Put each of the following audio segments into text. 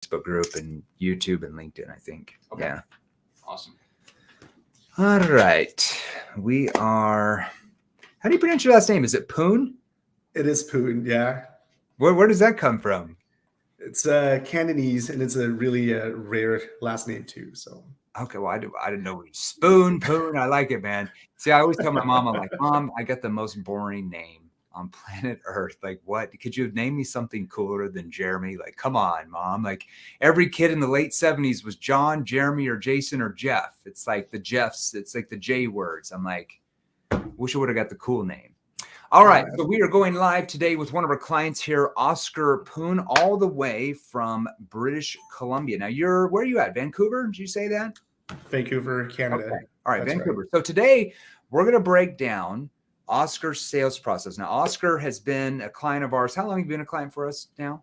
Facebook group and YouTube and LinkedIn, I think. Okay. Yeah. Awesome. All right. We are, how do you pronounce your last name? Is it Poon? It is Poon, yeah. Where does that come from? It's Cantonese, and it's a really rare last name too. So Okay, well, I didn't know. Spoon, Poon. I like it, man. See, I always tell my mom, I'm like, Mom, I got the most boring name on planet Earth. Like, what? Could you have named me something cooler than Jeremy? Like, come on, Mom. Like, every kid in the late 70s was John, Jeremy, or Jason, or Jeff. It's like the Jeffs. It's like the J words. I'm like, wish I would have got the cool name. All right, so we are going live today with one of our clients here, Oscar Poon, all the way from British Columbia. Now, where are you at? Vancouver? Did you say that? Vancouver, Canada. Okay. All right, That's Vancouver. right. So today we're going to break down Oscar's sales process. Now, Oscar has been a client of ours. How long have you been a client for us now?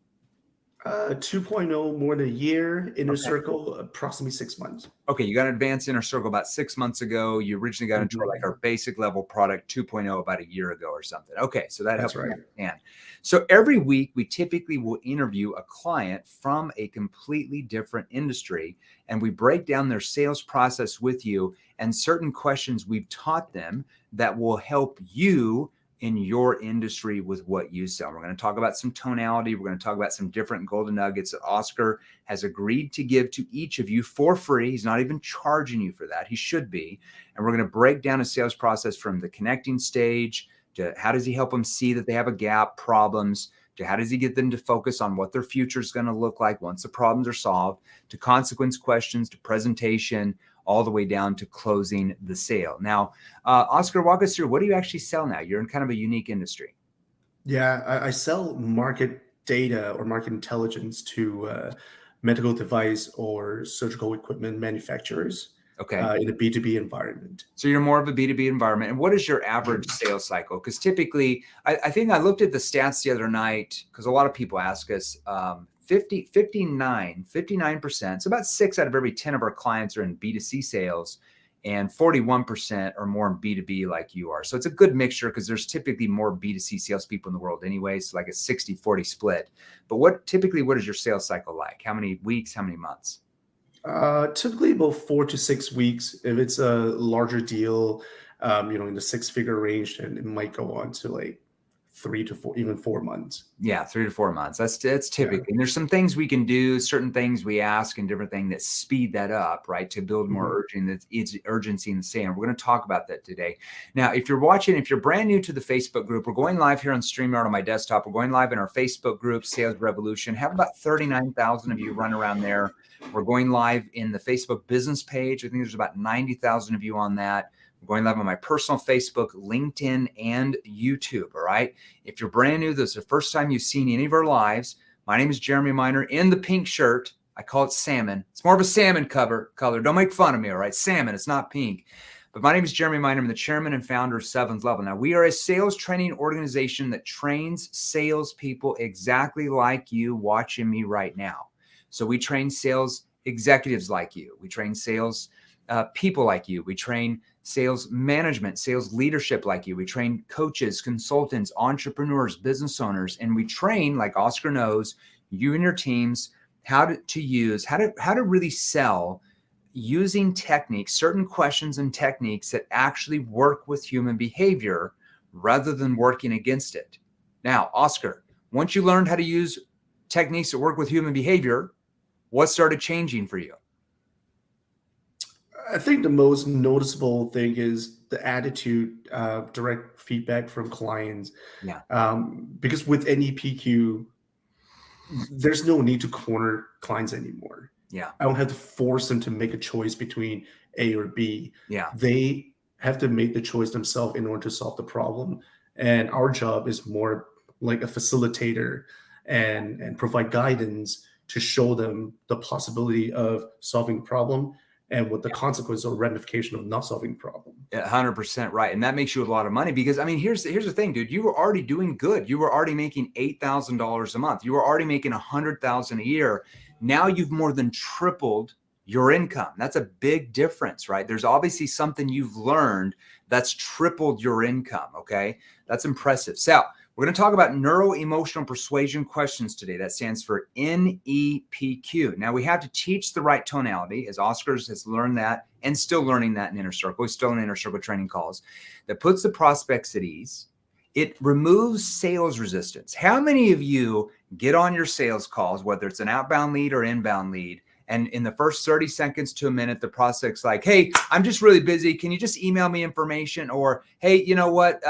2.0, more than a year. Inner Circle, approximately 6 months. Okay, you got an advanced Inner Circle about 6 months ago. You originally got into like our basic level product 2.0 about a year ago or something. Okay, so that helps me understand. So every week we typically will interview a client from a completely different industry, and we break down their sales process with you and certain questions we've taught them that will help you in your industry with what you sell. We're going to talk about some tonality. We're going to talk about some different golden nuggets that Oscar has agreed to give to each of you for free. He's not even charging you for that. He should be. And we're going to break down a sales process from the connecting stage to how does he help them see that they have a gap, problems, to how does he get them to focus on what their future is going to look like once the problems are solved, to consequence questions, to presentation, all the way down to closing the sale. Now, Oscar, walk us through, what do you actually sell now? You're in kind of a unique industry. Yeah, I sell market data or market intelligence to medical device or surgical equipment manufacturers in a B2B environment. So you're more of a B2B environment. And what is your average sales cycle? Because typically, I think I looked at the stats the other night, because a lot of people ask us, 59%. So about 6 out of every 10 of our clients are in B2C sales, and 41% are more in B2B like you are. So it's a good mixture because there's typically more B2C salespeople in the world anyway. So like a 60-40 split. But what is your sales cycle like? How many weeks? How many months? Typically about 4 to 6 weeks. If it's a larger deal, in the 6-figure range, then it might go on to like 3 to 4, even 4 months. Yeah, 3 to 4 months. That's typically. And there's some things we can do, certain things we ask, and different things that speed that up, right, to build more urgency in the sale. We're going to talk about that today. Now, if you're brand new to the Facebook group, we're going live here on StreamYard on my desktop. We're going live in our Facebook group, Sales Revolution. Have about 39,000 of you run around there. We're going live in the Facebook business page. I think there's about 90,000 of you on that. I'm going live on my personal Facebook, LinkedIn, and YouTube. All right. If you're brand new, this is the first time you've seen any of our lives. My name is Jeremy Miner in the pink shirt. I call it salmon. It's more of a salmon color. Don't make fun of me. All right. Salmon. It's not pink. But my name is Jeremy Miner. I'm the chairman and founder of Seventh Level. Now, we are a sales training organization that trains salespeople exactly like you watching me right now. So we train sales executives like you. We train sales people like you. We train sales management, sales leadership like you. We train coaches, consultants, entrepreneurs, business owners, and we train, like Oscar knows, you and your teams how to really sell using techniques, certain questions and techniques that actually work with human behavior rather than working against it. Now, Oscar, once you learned how to use techniques that work with human behavior, what started changing for you? I think the most noticeable thing is the attitude, direct feedback from clients. Yeah. Because with any PQ, there's no need to corner clients anymore. Yeah. I don't have to force them to make a choice between A or B. Yeah. They have to make the choice themselves in order to solve the problem. And our job is more like a facilitator and provide guidance to show them the possibility of solving the problem and what the consequence or ramification of not solving the problem. 100% right. And that makes you a lot of money because, I mean, here's the thing, dude. You were already doing good. You were already making $8,000 a month. You were already making $100,000 a year. Now you've more than tripled your income. That's a big difference, right? There's obviously something you've learned that's tripled your income. Okay. That's impressive. So We're going to talk about neuro-emotional persuasion questions today. That stands for NEPQ. Now, we have to teach the right tonality, as Oscar has learned that and still learning that in Inner Circle. He's still in Inner Circle training calls. That puts the prospects at ease. It removes sales resistance. How many of you get on your sales calls, whether it's an outbound lead or inbound lead, and in the first 30 seconds to a minute, the prospect's like, hey, I'm just really busy. Can you just email me information? Or, hey, you know what?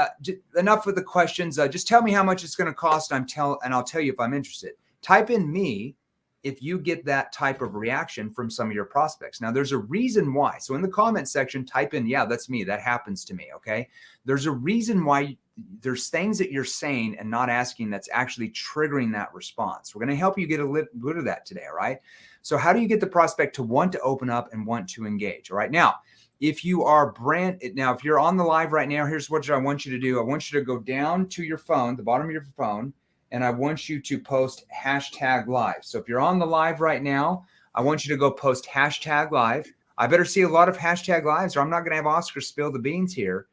Enough with the questions. Just tell me how much it's going to cost. And I'll tell you if I'm interested. Type in me if you get that type of reaction from some of your prospects. Now, there's a reason why. So in the comment section, type in, yeah, that's me. That happens to me. Okay. There's a reason why there's things that you're saying and not asking that's actually triggering that response. We're going to help you get a little bit of that today. All right. So how do you get the prospect to want to open up and want to engage? All right. Now, if you are if you're on the live right now, here's what I want you to do. I want you to go down to your phone, the bottom of your phone, and I want you to post #live. So if you're on the live right now, I want you to go post #live. I better see a lot of #lives or I'm not going to have Oscar spill the beans here.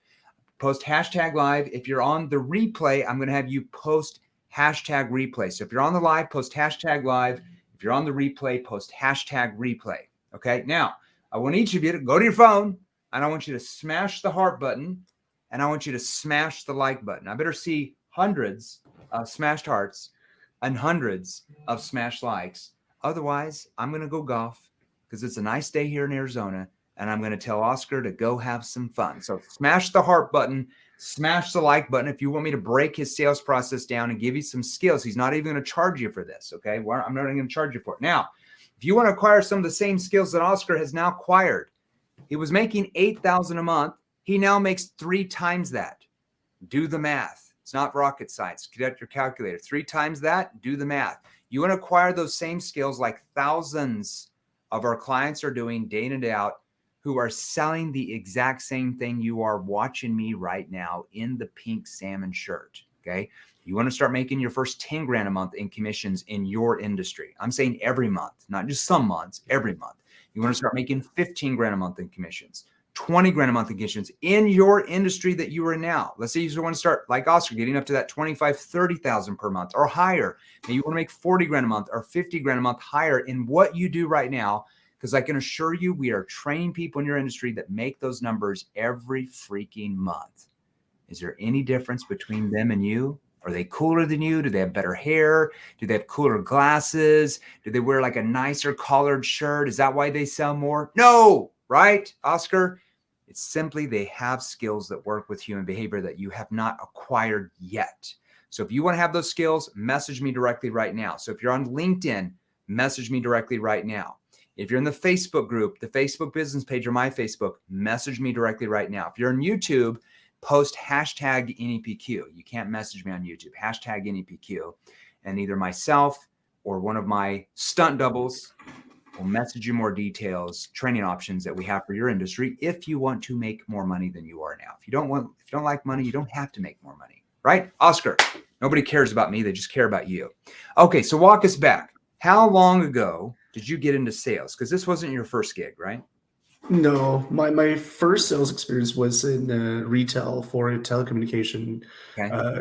Post #live. If you're on the replay, I'm going to have you post #replay. So if you're on the live, post #live. If you're on the replay, post #replay. Okay. Now, I want each of you to go to your phone and I want you to smash the heart button and I want you to smash the like button. I better see hundreds of smashed hearts and hundreds of smashed likes. Otherwise, I'm going to go golf because it's a nice day here in Arizona and I'm going to tell Oscar to go have some fun. So smash the heart button, smash the like button. If you want me to break his sales process down and give you some skills, he's not even going to charge you for this. Okay. Well, I'm not even going to charge you for it. Now, if you want to acquire some of the same skills that Oscar has now acquired, he was making $8,000 a month. He now makes 3 times that. Do the math. It's not rocket science. Get out your calculator. 3 times that, do the math. You want to acquire those same skills like thousands of our clients are doing day in and day out, who are selling the exact same thing you are watching me right now in the pink salmon shirt. Okay. You want to start making your first 10 grand a month in commissions in your industry. I'm saying every month, not just some months, every month. You want to start making 15 grand a month in commissions, 20 grand a month in commissions in your industry that you are in now. Let's say you want to start like Oscar, getting up to that 25, 30,000 per month or higher. Maybe you want to make 40 grand a month or 50 grand a month higher in what you do right now. Because I can assure you, we are training people in your industry that make those numbers every freaking month. Is there any difference between them and you? Are they cooler than you? Do they have better hair? Do they have cooler glasses? Do they wear like a nicer collared shirt? Is that why they sell more? No, right, Oscar? It's simply they have skills that work with human behavior that you have not acquired yet. So if you want to have those skills, message me directly right now. So if you're on LinkedIn, message me directly right now. If you're in the Facebook group, the Facebook business page or my Facebook, message me directly right now. If you're on YouTube, post #NEPQ. You can't message me on YouTube, #NEPQ. And either myself or one of my stunt doubles will message you more details, training options that we have for your industry if you want to make more money than you are now. If you don't like money, you don't have to make more money, right? Oscar, nobody cares about me. They just care about you. Okay, so walk us back. How long ago did you get into sales? Because this wasn't your first gig, right? No, my first sales experience was in retail for a telecommunication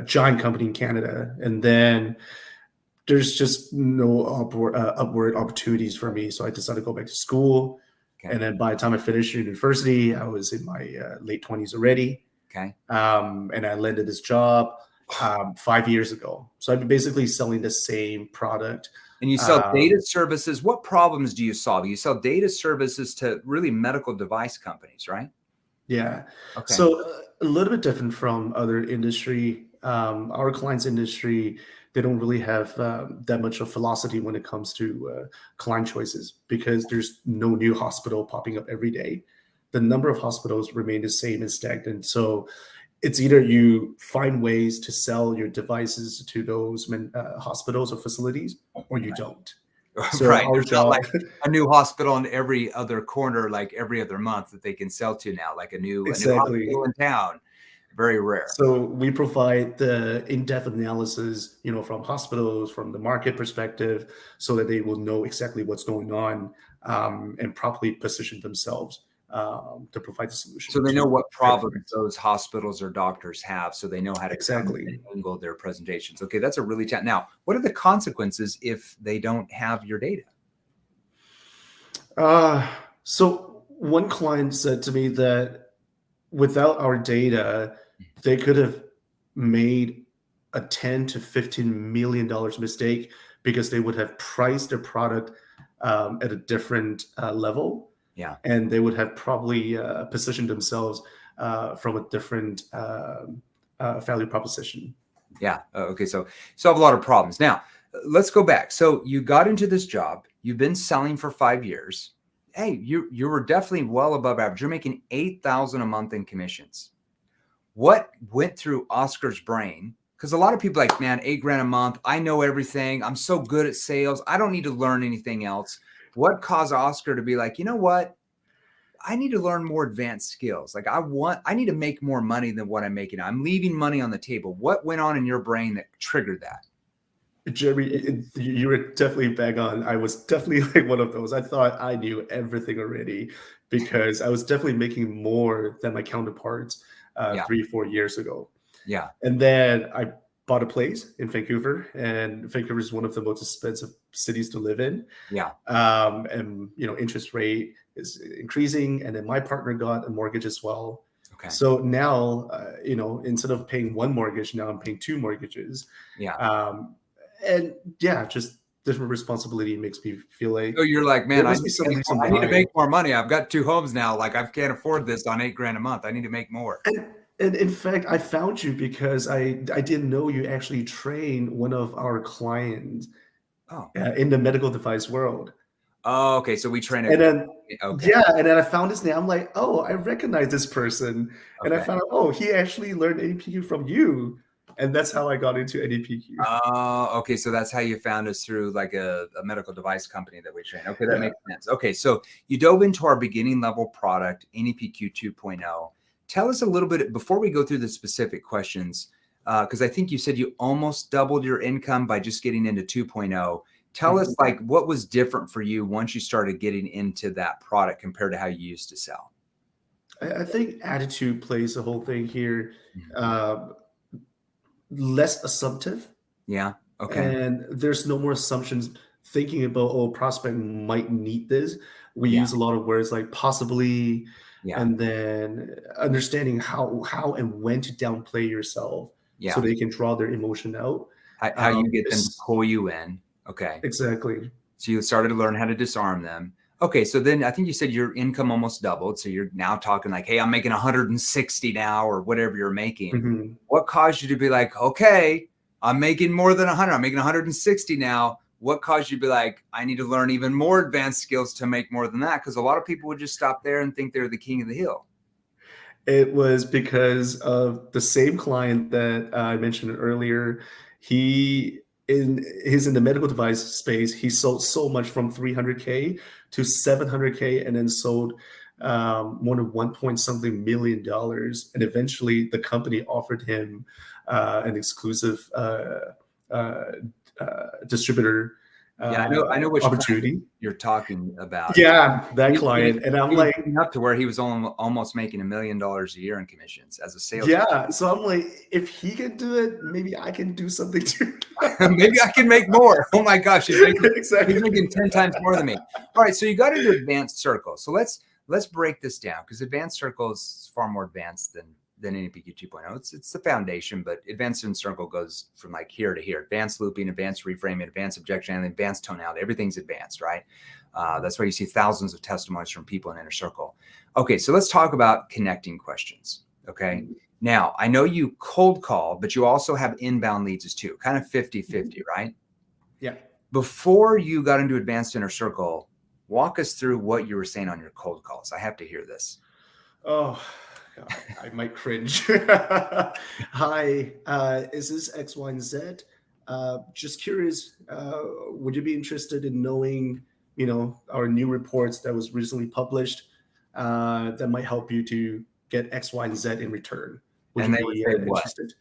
giant company in Canada. And then there's just no upward opportunities for me. So I decided to go back to school. Okay. And then by the time I finished university, I was in my late 20s already. Okay. And I landed this job 5 years ago. So I've been basically selling the same product. And you sell data services. What problems do you solve? You sell data services to really medical device companies, right? Yeah. Okay. So a little bit different from other industry. Our clients' industry, they don't really have that much of velocity when it comes to client choices because there's no new hospital popping up every day. The number of hospitals remain the same and stagnant. So it's either you find ways to sell your devices to those hospitals or facilities, or you don't. So right. There's not like a new hospital in every other corner, like every other month that they can sell to now, like a new hospital in town. Very rare. So we provide the in-depth analysis, from hospitals, from the market perspective, so that they will know exactly what's going on and properly position themselves to provide the solution. So they to know what their problems clients. those hospitals or doctors have, so they know how to come in Exactly. and angle their presentations. Okay, that's a really now. What are the consequences if they don't have your data? So one client said to me that without our data, they could have made a 10 to 15 million dollars mistake because they would have priced their product at a different level, Yeah, and they would have probably positioned themselves from a different value proposition. yeah. Okay, so solve a lot of problems. Now, let's go back. So you got into this job. You've been selling for 5 years. Hey, you were definitely well above average. You're making $8,000 a month in commissions. What went through Oscar's brain? Because a lot of people are like, man, $8,000 a month. I know everything. I'm so good at sales. I don't need to learn anything else. What caused Oscar to be like, you know what? I need to learn more advanced skills. Like I need to make more money than what I'm making. I'm leaving money on the table. What went on in your brain that triggered that? Jeremy, you were definitely bang on. I was definitely like one of those. I thought I knew everything already because I was definitely making more than my counterparts Yeah. 3 or 4 years ago. Yeah. And then I bought a place in Vancouver, and Vancouver is one of the most expensive cities to live in. Yeah. And interest rate is increasing, and then my partner got a mortgage as well. Okay. So now, instead of paying one mortgage, now I'm paying two mortgages. Yeah. And yeah, just different responsibility makes me feel like So you're like, there man, must be some reason I need to why. make more money. I've got 2 homes now. Like I can't afford this on $8,000 a month. I need to make more. And in fact, I found you because I didn't know you actually trained one of our clients Oh. in the medical device world. Oh, okay. So we train And it. then, Okay. yeah, and then I found his name. I'm like, oh, I recognize this person. And I Okay. found out, oh, he actually learned ADPQ from you. And that's how I got into ADPQ. Oh, okay. So that's how you found us, through like a medical device company that we train. Okay, that Yeah. makes sense. Okay, so you dove into our beginning level product, NEPQ 2.0. Tell us a little bit before we go through the specific questions, because I think you said you almost doubled your income by just getting into 2.0. Tell us, like, what was different for you once you started getting into that product compared to how you used to sell? I think attitude plays the whole thing here. Mhm. Less assumptive, Yeah. Okay. and there's no more assumptions thinking about, oh, prospect might need this. We Yeah. use a lot of words like possibly, Yeah. and then understanding how and when to downplay yourself so Yeah. they can draw their emotion out. How you get them to It's pull you in. Okay. exactly. So you started to learn how to disarm them. Okay, so then I think you said your income almost doubled. So you're now talking like, hey, I'm making 160 now, or whatever you're making. Mhm. What caused you to be like, okay, I'm making more than 100. I'm making 160 now. What caused you to be like, I need to learn even more advanced skills to make more than that? Because a lot of people would just stop there and think they're the king of the hill. It was because of the same client that I mentioned earlier. He's in the medical device space. He sold so much from 300K to 700K, and then sold more than 1 point something million dollars. And eventually, the company offered him an exclusive uh, distributor Yeah, I know which client opportunity. you're talking about. Yeah, that He, client. And I'm he was like, getting up to where he was almost making $1 million a year in commissions as a sales. yeah, so I'm like, if he can do it, maybe I can do something too. Maybe I can make more. Oh my gosh, he's Exactly. making 10 times more than me. All right, so you got into advanced circle. So let's break this down, because advanced circle is far more advanced than NPQ 2.0. It's the foundation, but advanced in circle goes from like here to here. Advanced looping, advanced reframing, advanced objection, and advanced tonality. Everything's advanced, right? That's why you see thousands of testimonies from people in inner circle. Okay, so let's talk about connecting questions. Okay. Now, I know you cold call, but you also have inbound leads as too, kind of 50-50, right? Yeah. Before you got into advanced inner circle, walk us through what you were saying on your cold calls. I have to hear this. Oh, God, I might cringe. Hi, is this X, Y, and Z? Just curious, would you be interested in knowing, our new reports that was recently published that might help you to get X, Y, and Z in return? Would And you they would be say what? interested?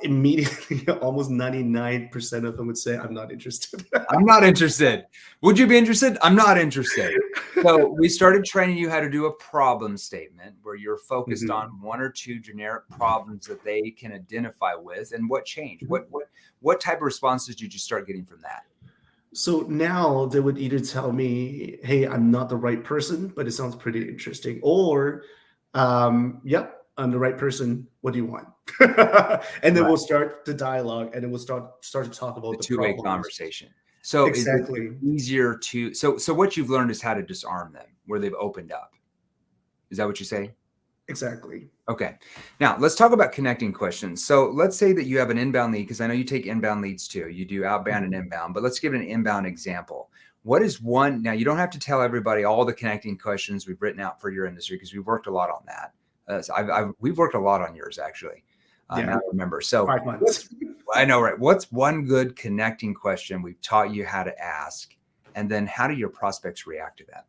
Immediately, almost 99% of them would say, I'm not interested. I'm not interested. Would you be interested? I'm not interested. So we started training you how to do a problem statement where you're focused on one or two generic problems that they can identify with. And what changed? What type of responses did you start getting from that? So now they would either tell me, hey, I'm not the right person, but it sounds pretty interesting. Or, yep, I'm the right person. What do you want? And then Right. we'll start the dialogue, and then we'll start to talk The about the two-way problems. conversation. So is it Exactly. easier to, so what you've learned is how to disarm them where they've opened up. Is that what you say? Exactly. Okay. Now let's talk about connecting questions. So let's say that you have an inbound lead, because I know you take inbound leads too. You do outbound and inbound, but let's give an inbound example. What is one? Now you don't have to tell everybody all the connecting questions we've written out for your industry, because we've worked a lot on that. So we've worked a lot on yours actually. Now I remember. So 5 months. I know, right? What's one good connecting question we've taught you how to ask, and then how do your prospects react to that?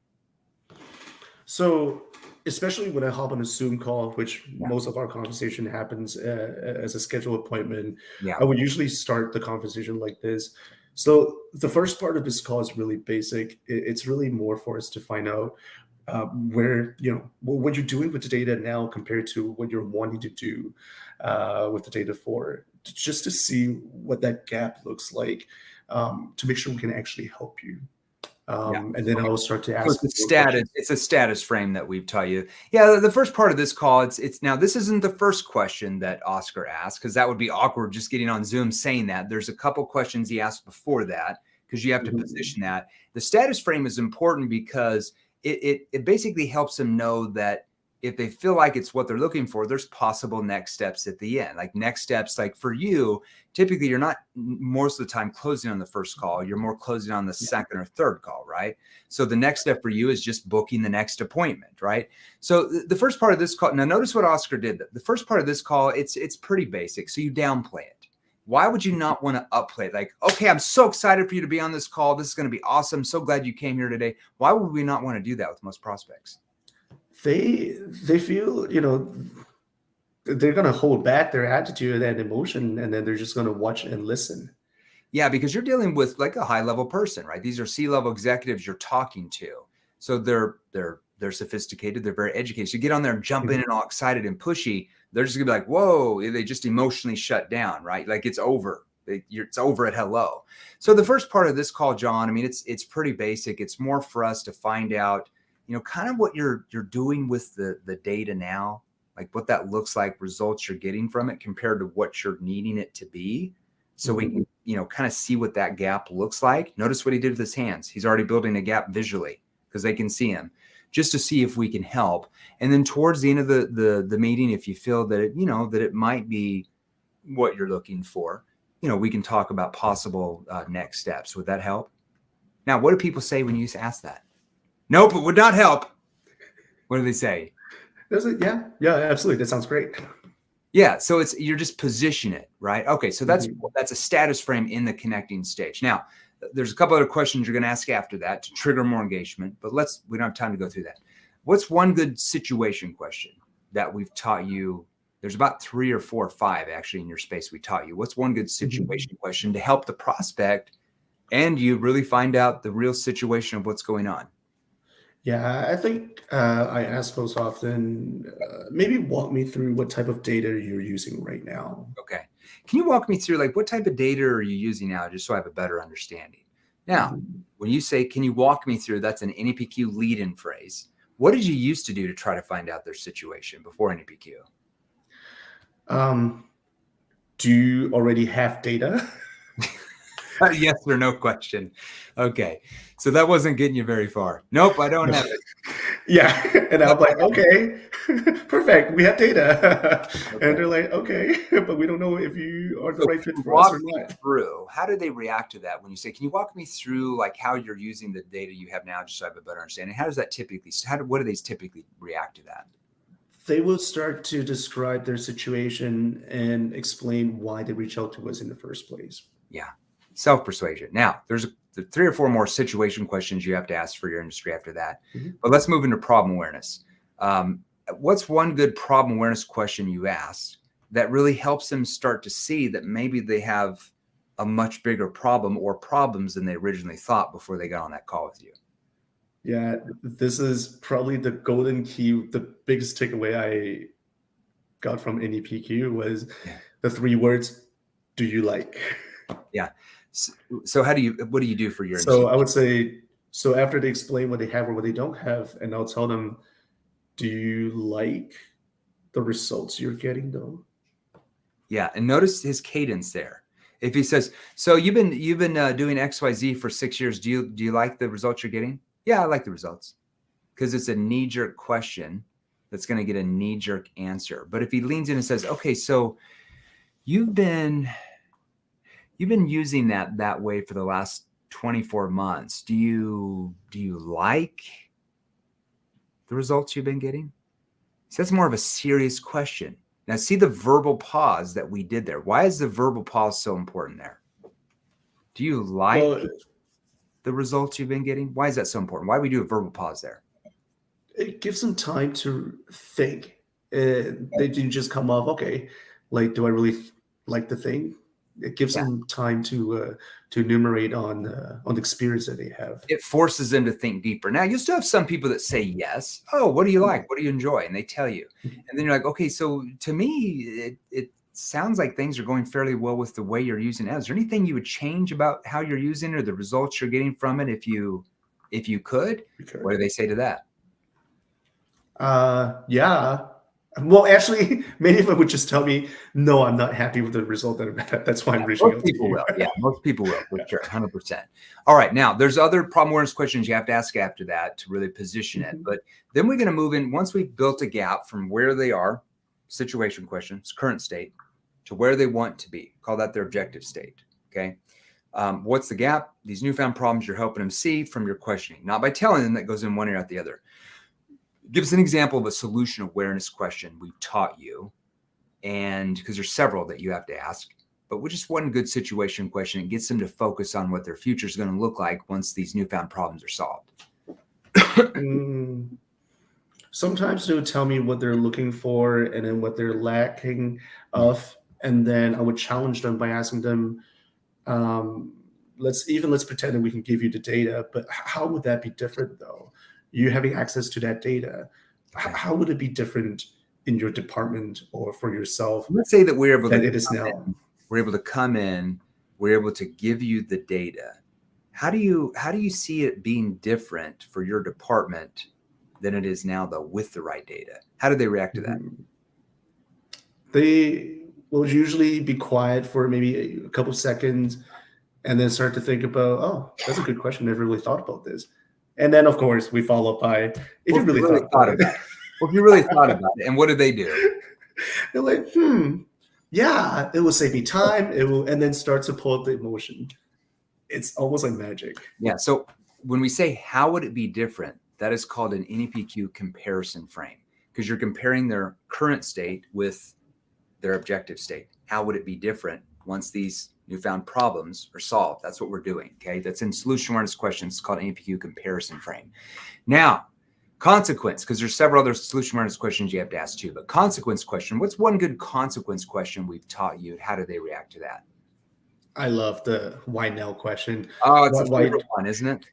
So, especially when I hop on a Zoom call, which most of our conversation happens as a scheduled appointment, I would usually start the conversation like this. So, the first part of this call is really basic. It's really more for us to find out where, what you're doing with the data now compared to what you're wanting to do with the data for, just to see what that gap looks like, to make sure we can actually help you. And then I'll start to ask. So it's a status frame that we've taught you. Yeah, the first part of this call, it's now, this isn't the first question that Oscar asked, because that would be awkward just getting on Zoom saying that. There's a couple questions he asked before that, because you have to position that. The status frame is important because it basically helps them know that if they feel like it's what they're looking for, there's possible next steps at the end. Like next steps, like for you, typically you're not most of the time closing on the first call. You're more closing on the second or third call, right? So the next step for you is just booking the next appointment, right? So the first part of this call, now notice what Oscar did. The first part of this call, it's pretty basic. So you downplay it. Why would you not want to upplay it? Like, okay, I'm so excited for you to be on this call. This is going to be awesome. So glad you came here today. Why would we not want to do that with most prospects? They feel, they're going to hold back their attitude and emotion, and then they're just going to watch and listen. Yeah, because you're dealing with like a high level person, right? These are C-level executives you're talking to. So they're sophisticated, they're very educated. So you get on there and jump in and all excited and pushy, they're just gonna be like, whoa, they just emotionally shut down, right? Like it's over. It's over at hello. So the first part of this call, John, I mean, it's pretty basic. It's more for us to find out, kind of what you're doing with the data now, like what that looks like, results you're getting from it compared to what you're needing it to be. So we can, kind of see what that gap looks like. Notice what he did with his hands. He's already building a gap visually because they can see him, just to see if we can help. And then towards the end of the meeting, if you feel that it, that it might be what you're looking for, we can talk about possible next steps. Would that help? Now, what do people say when you ask that? Nope, it would not help. What do they say? Yeah, absolutely. That sounds great. Yeah, so you're just position it, right? Okay, so that's a status frame in the connecting stage. Now, there's a couple other questions you're going to ask after that to trigger more engagement, but we don't have time to go through that. What's one good situation question that we've taught you? There's about 3 or 4 or 5 actually in your space we taught you. What's one good situation question to help the prospect and you really find out the real situation of what's going on? Yeah, I think I ask most often, maybe walk me through what type of data you're using right now. Okay. Can you walk me through like what type of data are you using now, just so I have a better understanding? Now, when you say, can you walk me through, that's an NEPQ lead-in phrase. What did you used to do to try to find out their situation before NEPQ? Do you already have data? Yes or no question. Okay. So that wasn't getting you very far. Nope, I don't have it. Yeah. And I'm like, okay, perfect. We have data. Okay. And they're like, okay, but we don't know if you are the right fit for us or not. How do they react to that when you say, can you walk me through like how you're using the data you have now, just so I have a better understanding? How does that typically, what do they typically react to that? They will start to describe their situation and explain why they reach out to us in the first place. Yeah. Self-persuasion. Now, there's 3 or 4 more situation questions you have to ask for your industry after that. But let's move into problem awareness. What's one good problem awareness question you ask? that really helps them start to see that maybe they have a much bigger problem or problems than they originally thought before they got on that call with you. Yeah, this is probably the golden key. The biggest takeaway I got from NEPQ was the 3 words, do you like? Yeah. So what do you do for your So I would say, so after they explain what they have or what they don't have, and I'll tell them, do you like the results you're getting though? Yeah, and notice his cadence there. If he says, "So you've been doing XYZ for 6 years, do you like the results you're getting?" Yeah, I like the results, because it's a knee-jerk question that's going to get a knee-jerk answer. But if he leans in and says, "Okay, so you've been using that way for the last 24 months. Do you like the results you've been getting?" So that's more of a serious question. Now, see the verbal pause that we did there. Why is the verbal pause so important there? Do you like the results you've been getting? Why is that so important? Why do we do a verbal pause there? It gives them time to think. They didn't just come off, okay, like, do I really like the thing? It gives them time to enumerate on the experience that they have. It forces them to think deeper. Now, you still have some people that say yes. Oh, what do you like? What do you enjoy? And they tell you. And then you're like, okay, so to me, it sounds like things are going fairly well with the way you're using it. Is there anything you would change about how you're using it or the results you're getting from it if you could? What do they say to that? Yeah. Well, actually, many of them would just tell me, no, I'm not happy with the result. That's why I'm reaching out to you. Yeah, most people will, for sure, 100%. All right, now there's other problem awareness questions you have to ask after that to really position it. But then we're going to move in, once we've built a gap from where they are, situation questions, current state, to where they want to be. Call that their objective state, okay? What's the gap? These newfound problems you're helping them see from your questioning, not by telling them that goes in one ear out the other. Give us an example of a solution awareness question we've taught you. And because there's several that you have to ask, but with just one good situation question, it gets them to focus on what their future is going to look like once these newfound problems are solved. Sometimes they'll tell me what they're looking for and then what they're lacking of. And then I would challenge them by asking them, let's pretend that we can give you the data, but how would that be different though? You having access to that data, how would it be different in your department or for yourself? Let's say that we're able to, it is now. We're able to come in, we're able to give you the data. How do you see it being different for your department than it is now though with the right data? How do they react to that? They will usually be quiet for maybe a couple seconds and then start to think about, oh, that's a good question. Never really thought about this. And then, of course, we follow up by, if you really thought about it. Well, if you really thought about it, and what do they do? They're like, yeah, it will save me time. It will, and then start to pull up the emotion. It's almost like magic. Yeah. So when we say, how would it be different? That is called an NEPQ comparison frame, because you're comparing their current state with their objective state. How would it be different once these newfound problems are solved? That's what we're doing. Okay. That's in solution awareness questions. It's called NEPQ comparison frame. Now, consequence, because there's several other solution awareness questions you have to ask too, but consequence question, what's one good consequence question we've taught you? How do they react to that? I love the why now question. Oh, it's a favorite one, isn't it?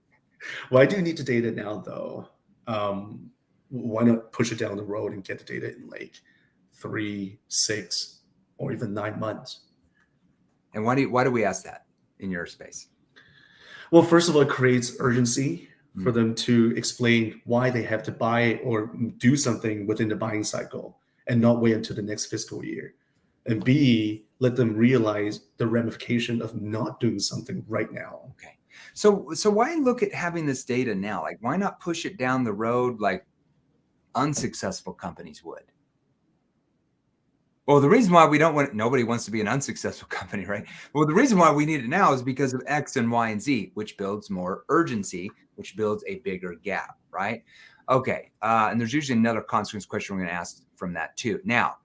Why do you need the data now though? Why not push it down the road and get the data in like 3, 6, or even 9 months? And why do we ask that in your space? Well, first of all, it creates urgency for them to explain why they have to buy or do something within the buying cycle and not wait until the next fiscal year. And B, let them realize the ramification of not doing something right now. Okay. So why look at having this data now? Like, why not push it down the road like unsuccessful companies would? Well, the reason why we don't want, nobody wants to be an unsuccessful company, right? Well, the reason why we need it now is because of X and Y and Z, which builds more urgency, which builds a bigger gap, right? Okay. And there's usually another consequence question we're going to ask from that too. Now,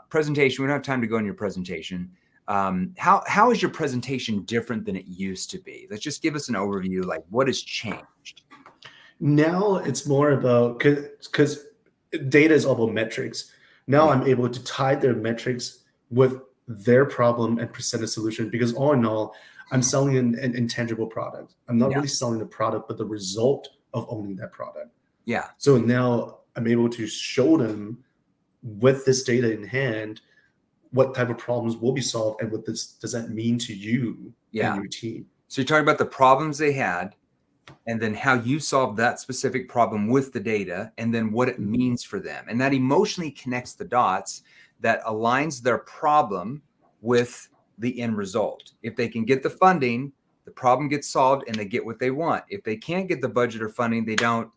presentation, we don't have time to go in your presentation. How is your presentation different than it used to be? Let's just give us an overview, like what has changed? Now it's more about, because data is all about metrics. Now Yeah. I'm able to tie their metrics with their problem and present a solution, because all in all, I'm selling an intangible product. I'm not Yeah. really selling the product, but the result of owning that product. Yeah. So now I'm able to show them with this data in hand what type of problems will be solved and what this does that mean to you and your team. So you're talking about the problems they had, and then how you solve that specific problem with the data, and then what it means for them. And that emotionally connects the dots that aligns their problem with the end result. If they can get the funding, the problem gets solved and they get what they want. If they can't get the budget or funding, they don't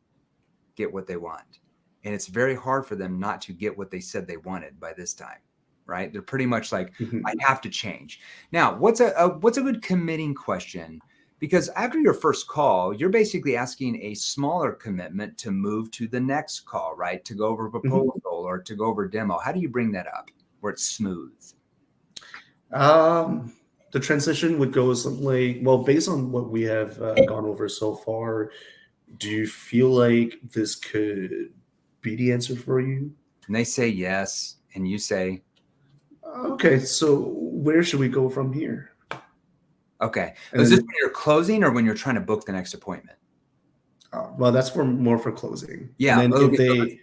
get what they want. And it's very hard for them not to get what they said they wanted by this time, right? They're pretty much like, I have to change. Now, what's a good committing question? Because after your first call, you're basically asking a smaller commitment to move to the next call, right? To go over a proposal or to go over a demo. How do you bring that up where it's smooth? The transition would go something like, well, based on what we have gone over so far, do you feel like this could be the answer for you? And they say yes, and you say, okay, so where should we go from here? Okay. Is this when you're closing or when you're trying to book the next appointment? Well, that's more for closing. Yeah. And then okay,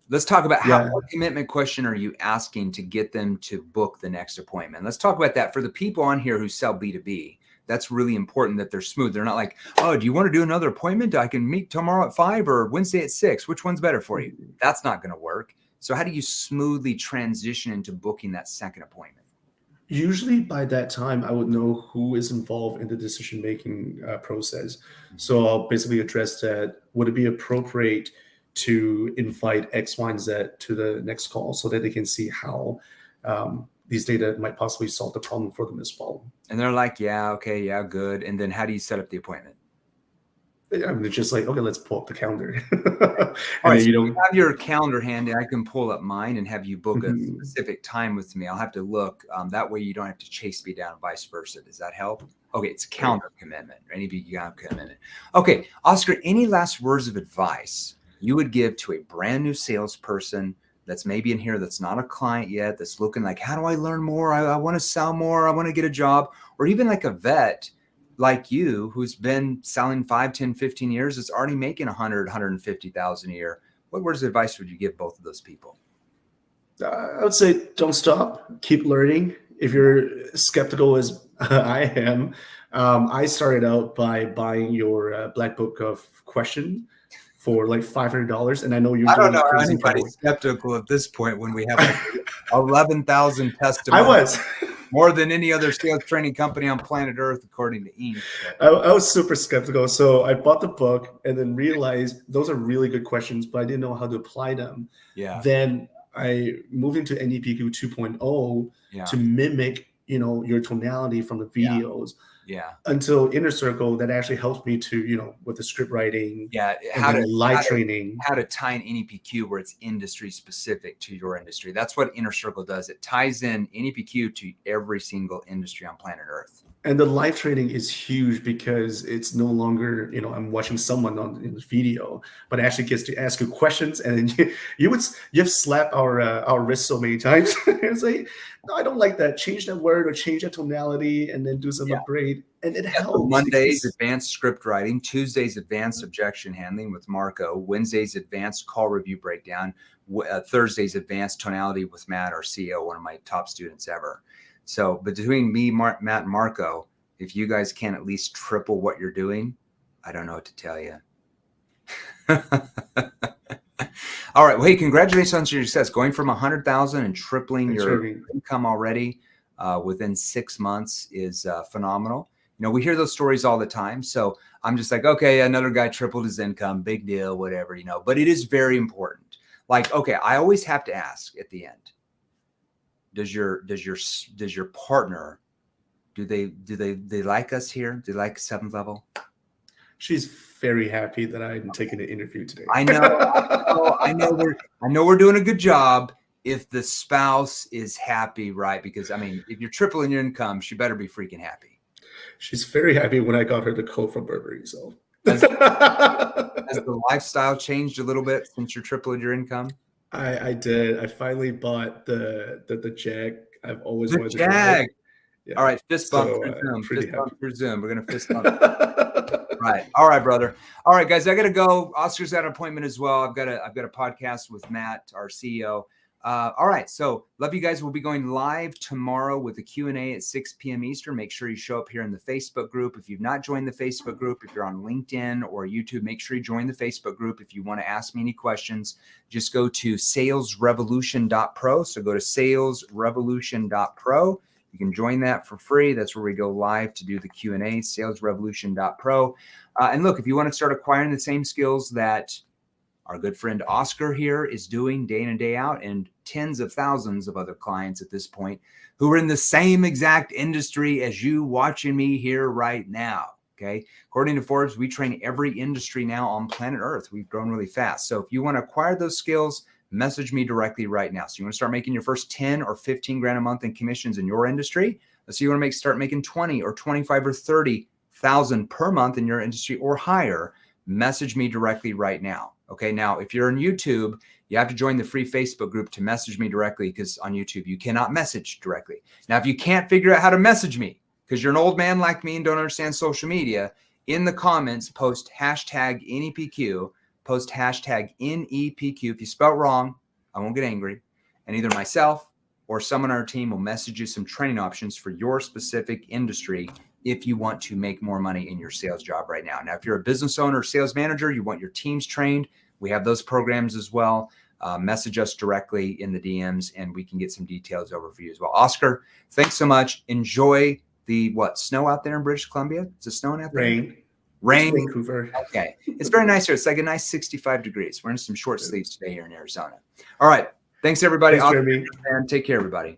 let's talk about what commitment question are you asking to get them to book the next appointment? Let's talk about that for the people on here who sell B2B. That's really important that they're smooth. They're not like, oh, do you want to do another appointment? I can meet tomorrow at 5 or Wednesday at 6. Which one's better for you? That's not going to work. So how do you smoothly transition into booking that second appointment? Usually by that time, I would know who is involved in the decision-making process. So I'll basically address that. Would it be appropriate to invite X, Y, and Z to the next call so that they can see how these data might possibly solve the problem for them as well? And they're like, yeah, okay, yeah, good. And then how do you set up the appointment? I mean, it's just like, okay, let's pull up the calendar. All right, so you have your calendar handy. I can pull up mine and have you book a specific time with me. I'll have to look. That way you don't have to chase me down and vice versa. Does that help? Okay, it's a calendar commitment. Any commitment. Okay, Oscar, any last words of advice you would give to a brand new salesperson that's maybe in here that's not a client yet, that's looking like, how do I learn more? I want to sell more. I want to get a job. Or even like a vet like you, who's been selling 5, 10, 15 years, is already making 100, 150,000 a year. What words of advice would you give both of those people? I would say, don't stop, keep learning. If you're skeptical as I am, I started out by buying your black book of questions for like $500. And I know you're I don't know how anybody's skeptical at this point when we have like 11,000 testimonies. I was. More than any other sales training company on planet Earth, according to Ian. I was super skeptical. So I bought the book and then realized those are really good questions, but I didn't know how to apply them. Yeah. Then I moved into NEPQ 2.0 to mimic, your tonality from the videos. Yeah. Until Inner Circle, that actually helps me to, with the script writing. Yeah. Training. How to tie an NEPQ where it's industry specific to your industry. That's what Inner Circle does. It ties in NEPQ to every single industry on planet Earth. And the live training is huge because it's no longer, I'm watching someone in the video, but it actually gets to ask you questions. And then you've slapped our wrist so many times. It's like, no, I don't like that. Change that word or change that tonality and then do some upgrade. And it helps. So Mondays, advanced script writing. Tuesdays, advanced objection handling with Marco. Wednesdays, advanced call review breakdown. Thursdays, advanced tonality with Matt, our CEO, one of my top students ever. So between me, Matt, and Marco, if you guys can at least triple what you're doing, I don't know what to tell you. All right. Well, hey, congratulations on your success. Going from 100,000 and tripling your income already within 6 months is phenomenal. We hear those stories all the time. So I'm just like, okay, another guy tripled his income, big deal, whatever, but it is very important. Like, okay, I always have to ask at the end, does your partner, do they like us here? Do they like 7th level? She's very happy that I'm taking the interview today. I know we're doing a good job if the spouse is happy, right? Because if you're tripling your income, she better be freaking happy. She's very happy when I got her the code from Burberry. So has the lifestyle changed a little bit since you're tripling your income? I did. I finally bought the Jag. I've always The wanted to drive. Jag. All Yeah. right, fist bump So through Zoom. pretty Fist happy. bump through Zoom. We're gonna fist bump. Right. All right, brother. All right, guys. I gotta go. Oscar's got an appointment as well. I've got a podcast with Matt, our CEO. All right. So love you guys. We'll be going live tomorrow with a Q&A at 6 p.m. Eastern. Make sure you show up here in the Facebook group. If you've not joined the Facebook group, if you're on LinkedIn or YouTube, make sure you join the Facebook group. If you want to ask me any questions, just go to salesrevolution.pro. So go to salesrevolution.pro. You can join that for free. That's where we go live to do the Q&A, salesrevolution.pro. And look, if you want to start acquiring the same skills that our good friend Oscar here is doing day in and day out, and tens of thousands of other clients at this point who are in the same exact industry as you watching me here right now. Okay. According to Forbes, we train every industry now on planet Earth. We've grown really fast. So if you want to acquire those skills, message me directly right now. So you want to start making your first 10 or 15 grand a month in commissions in your industry. Let's say you want to start making 20 or 25 or 30,000 per month in your industry or higher. Message me directly right now. Okay. Now, if you're on YouTube, you have to join the free Facebook group to message me directly, because on YouTube, you cannot message directly. Now, if you can't figure out how to message me because you're an old man like me and don't understand social media, in the comments, post hashtag NEPQ, post hashtag NEPQ. If you spell it wrong, I won't get angry. And either myself or someone on our team will message you some training options for your specific industry if you want to make more money in your sales job right now. Now, if you're a business owner or sales manager, you want your teams trained, we have those programs as well. Message us directly in the DMs and we can get some details over for you as well. Oscar, thanks so much. Enjoy the snow out there in British Columbia? Is it snowing out there? Rain. Vancouver. Okay. It's very nice here. It's like a nice 65 degrees. We're in some short sleeves today here in Arizona. All right. Thanks, everybody. Thanks, Jeremy. And take care, everybody.